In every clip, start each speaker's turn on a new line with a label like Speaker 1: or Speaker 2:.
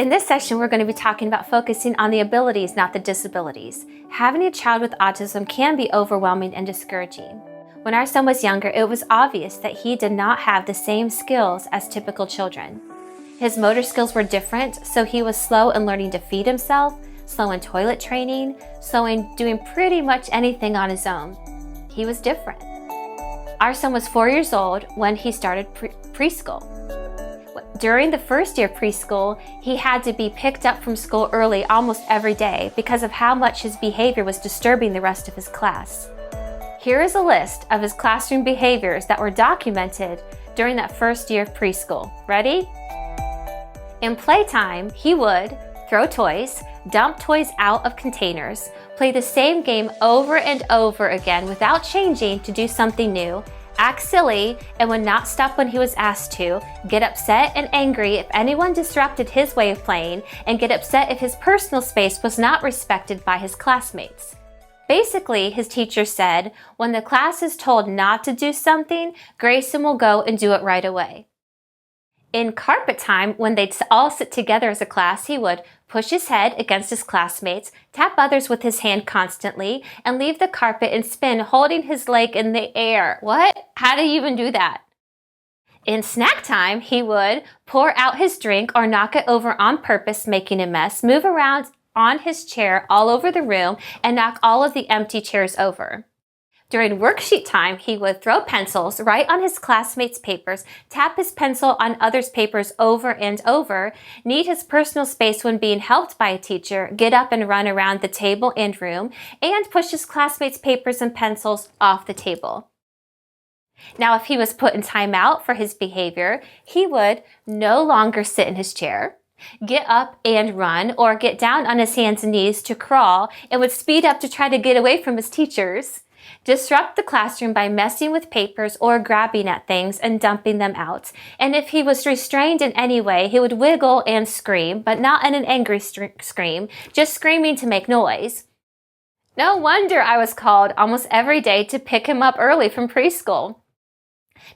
Speaker 1: In this session, we're going to be talking about focusing on the abilities, not the disabilities. Having a child with autism can be overwhelming and discouraging. When our son was younger, it was obvious that he did not have the same skills as typical children. His motor skills were different, so he was slow in learning to feed himself, slow in toilet training, slow in doing pretty much anything on his own. He was different. Our son was 4 years old when he started preschool. During the first year of preschool, he had to be picked up from school early almost every day because of how much his behavior was disturbing the rest of his class. Here is a list of his classroom behaviors that were documented during that first year of preschool. Ready? In playtime, he would throw toys, dump toys out of containers, play the same game over and over again without changing to do something new, act silly and would not stop when he was asked to, get upset and angry if anyone disrupted his way of playing, and get upset if his personal space was not respected by his classmates. Basically, his teacher said, when the class is told not to do something, Grayson will go and do it right away. In carpet time, when they'd all sit together as a class, he would push his head against his classmates, tap others with his hand constantly, and leave the carpet and spin, holding his leg in the air. What? How do you even do that? In snack time, he would pour out his drink or knock it over on purpose, making a mess, move around on his chair all over the room, and knock all of the empty chairs over. During worksheet time, he would throw pencils right on his classmates' papers, tap his pencil on others' papers over and over, need his personal space when being helped by a teacher, get up and run around the table and room, and push his classmates' papers and pencils off the table. Now, if he was put in timeout for his behavior, he would no longer sit in his chair, get up and run, or get down on his hands and knees to crawl, and would speed up to try to get away from his teachers, disrupt the classroom by messing with papers or grabbing at things and dumping them out. And if he was restrained in any way, he would wiggle and scream, but not in an angry scream, just screaming to make noise. No wonder I was called almost every day to pick him up early from preschool.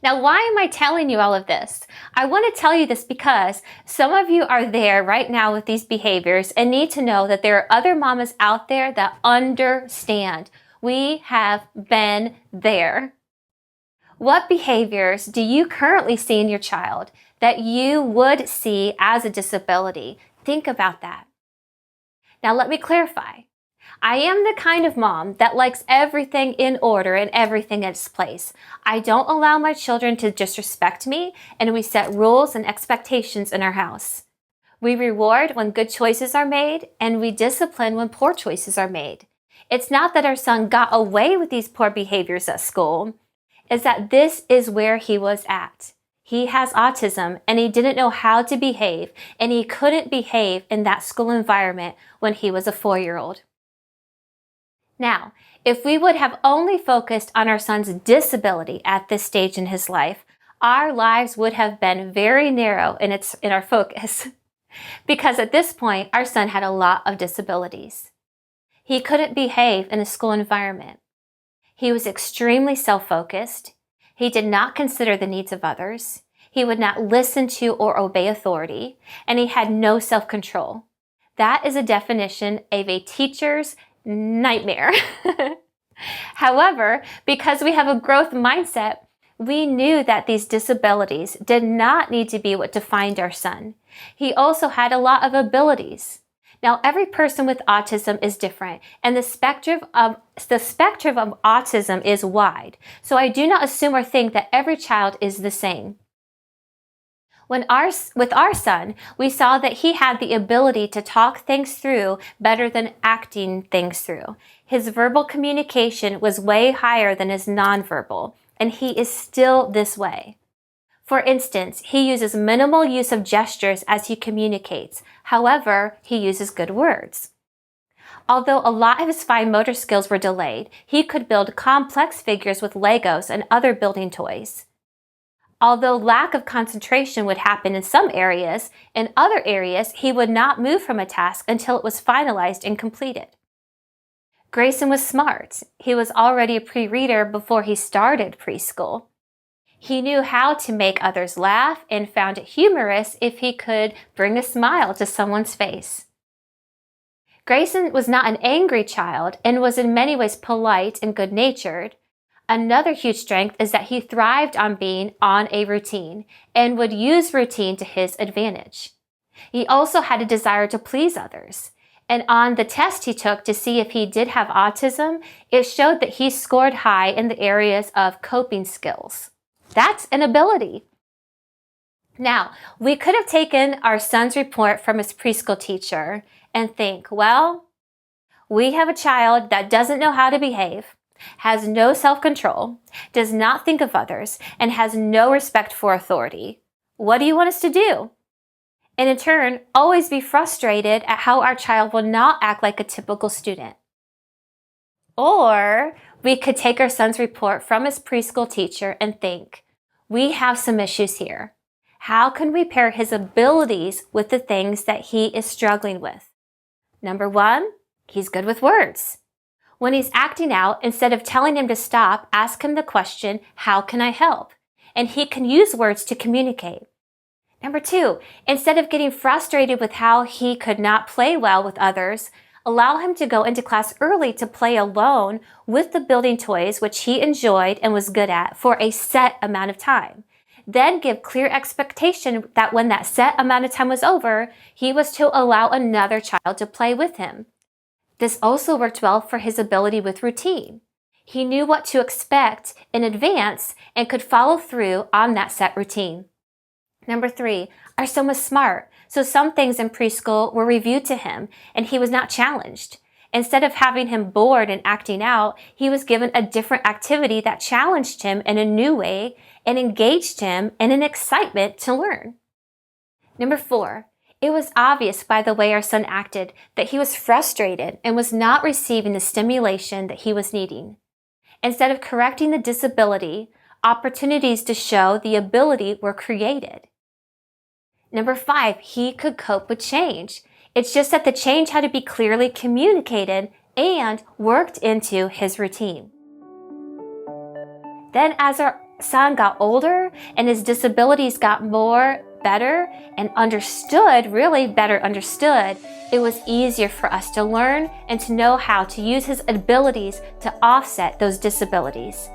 Speaker 1: Now, why am I telling you all of this? I want to tell you this because some of you are there right now with these behaviors and need to know that there are other mamas out there that understand. We have been there. What behaviors do you currently see in your child that you would see as a disability? Think about that. Now, let me clarify. I am the kind of mom that likes everything in order and everything in its place. I don't allow my children to disrespect me, and we set rules and expectations in our house. We reward when good choices are made, and we discipline when poor choices are made. It's not that our son got away with these poor behaviors at school. It's that this is where he was at. He has autism and he didn't know how to behave, and he couldn't behave in that school environment when he was a 4-year-old. Now, if we would have only focused on our son's disability at this stage in his life, our lives would have been very narrow in our focus. Because at this point, our son had a lot of disabilities. He couldn't behave in a school environment. He was extremely self-focused. He did not consider the needs of others. He would not listen to or obey authority, and he had no self-control. That is a definition of a teacher's nightmare. However, because we have a growth mindset, we knew that these disabilities did not need to be what defined our son. He also had a lot of abilities. Now, every person with autism is different, and the spectrum of autism is wide. So I do not assume or think that every child is the same. With our son, we saw that he had the ability to talk things through better than acting things through. His verbal communication was way higher than his nonverbal, and he is still this way. For instance, he uses minimal use of gestures as he communicates. However, he uses good words. Although a lot of his fine motor skills were delayed, he could build complex figures with Legos and other building toys. Although lack of concentration would happen in some areas, in other areas, he would not move from a task until it was finalized and completed. Grayson was smart. He was already a pre-reader before he started preschool. He knew how to make others laugh and found it humorous if he could bring a smile to someone's face. Grayson was not an angry child and was in many ways polite and good-natured. Another huge strength is that he thrived on being on a routine and would use routine to his advantage. He also had a desire to please others. And on the test he took to see if he did have autism, it showed that he scored high in the areas of coping skills. That's an ability. Now, we could have taken our son's report from his preschool teacher and think, well, we have a child that doesn't know how to behave, has no self-control, does not think of others, and has no respect for authority. What do you want us to do? And in turn, always be frustrated at how our child will not act like a typical student. Or we could take our son's report from his preschool teacher and think, we have some issues here. How can we pair his abilities with the things that he is struggling with? Number one, he's good with words. When he's acting out, instead of telling him to stop, ask him the question, how can I help? And he can use words to communicate. Number two, instead of getting frustrated with how he could not play well with others, allow him to go into class early to play alone with the building toys, which he enjoyed and was good at, for a set amount of time. Then give clear expectation that when that set amount of time was over, he was to allow another child to play with him. This also worked well for his ability with routine. He knew what to expect in advance and could follow through on that set routine. Number three, our son was smart, so some things in preschool were reviewed to him and he was not challenged. Instead of having him bored and acting out, he was given a different activity that challenged him in a new way and engaged him in an excitement to learn. Number four, it was obvious by the way our son acted that he was frustrated and was not receiving the stimulation that he was needing. Instead of correcting the disability, opportunities to show the ability were created. Number five, he could cope with change. It's just that the change had to be clearly communicated and worked into his routine. Then as our son got older and his disabilities got better and better understood, it was easier for us to learn and to know how to use his abilities to offset those disabilities.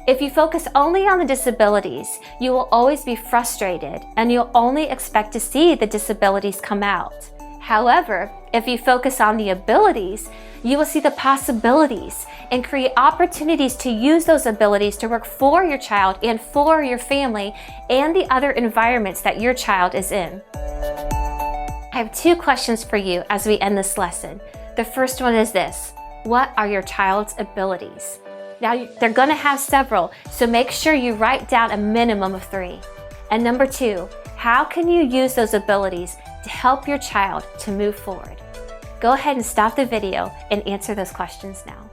Speaker 1: If you focus only on the disabilities, you will always be frustrated and you'll only expect to see the disabilities come out. However, if you focus on the abilities, you will see the possibilities and create opportunities to use those abilities to work for your child and for your family and the other environments that your child is in. I have two questions for you as we end this lesson. The first one is this: what are your child's abilities? Now, they're going to have several, so make sure you write down a minimum of 3. And number 2, how can you use those abilities to help your child to move forward? Go ahead and stop the video and answer those questions now.